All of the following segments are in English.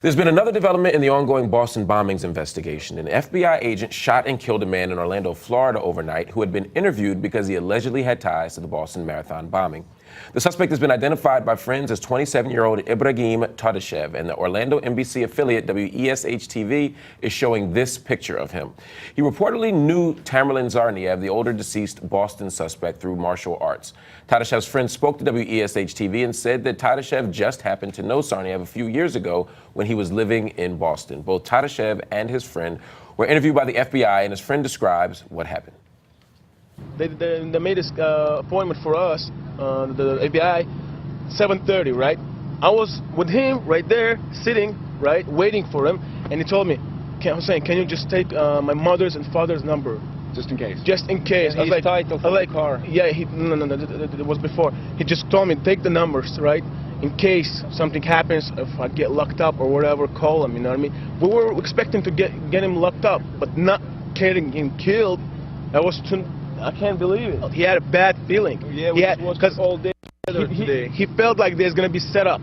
There's been another development in the ongoing Boston bombings investigation. An FBI agent shot and killed a man in Orlando, Florida overnight who had been interviewed because he allegedly had ties to the Boston Marathon bombing. The suspect has been identified by friends as 27-year-old Ibragim Todashev, and the Orlando NBC affiliate WESH-TV is showing this picture of him. He reportedly knew Tamerlan Tsarnaev, the older deceased Boston suspect, through martial arts. Todashev's friends spoke to WESH-TV and said that Todashev just happened to know Tsarnaev a few years ago when he was living in Boston. Both Todashev and his friend were interviewed by the FBI, and his friend describes what happened. They made this appointment for us, the FBI, 7:30, right? I was with him right there, sitting, right, waiting for him, and he told me, Hussein, can you just take my mother's and father's number? Just in case. Just in case. And his title for the car. Yeah, no, it was before. He just told me, take the numbers, right? In case something happens, if I get locked up or whatever, call him, you know what I mean? We were expecting to get him locked up, but not getting him killed. I can't believe it. He had a bad feeling. Yeah, we watched all day today. He felt like there's going to be set up.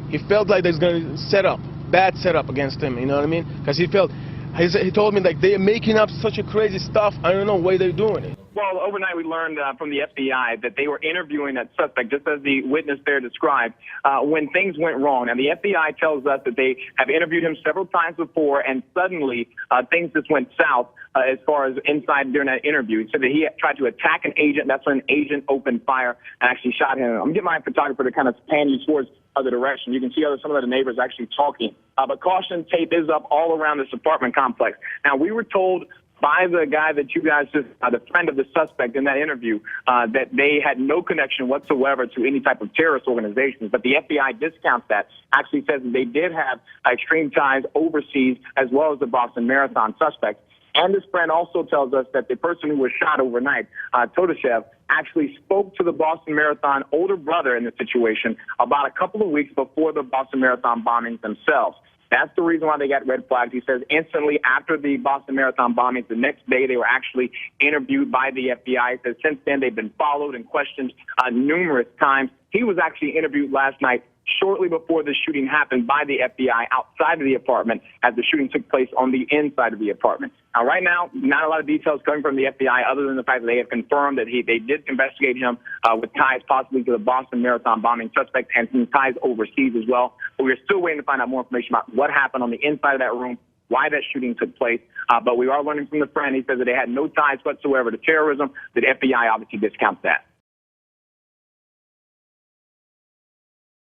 He felt like there's going to be bad setup against him, you know what I mean? Because he told me like they're making up such a crazy stuff. I don't know why they're doing it. Well, overnight we learned from the FBI that they were interviewing that suspect, just as the witness there described, when things went wrong. And the FBI tells us that they have interviewed him several times before, and suddenly things just went south as far as inside during that interview. He said that he tried to attack an agent. That's when an agent opened fire and actually shot him. I'm going to get my photographer to kind of pan you towards other direction. You can see some of the neighbors actually talking. But caution tape is up all around this apartment complex. Now, we were told by the guy that you guys just, the friend of the suspect in that interview, that they had no connection whatsoever to any type of terrorist organizations. But the FBI discounts that, actually says that they did have extreme ties overseas as well as the Boston Marathon suspect. And this friend also tells us that the person who was shot overnight, Todashev, actually spoke to the Boston Marathon older brother in the situation about a couple of weeks before the Boston Marathon bombings themselves. That's the reason why they got red flags. He says instantly after the Boston Marathon bombings, the next day they were actually interviewed by the FBI. He says since then they've been followed and questioned numerous times. He was actually interviewed last night shortly before the shooting happened by the FBI outside of the apartment as the shooting took place on the inside of the apartment. Now, right now, not a lot of details coming from the FBI other than the fact that they have confirmed that they did investigate him with ties possibly to the Boston Marathon bombing suspect and some ties overseas as well. But we're still waiting to find out more information about what happened on the inside of that room, why that shooting took place. But we are learning from the friend. He says that they had no ties whatsoever to terrorism. The FBI obviously discounts that.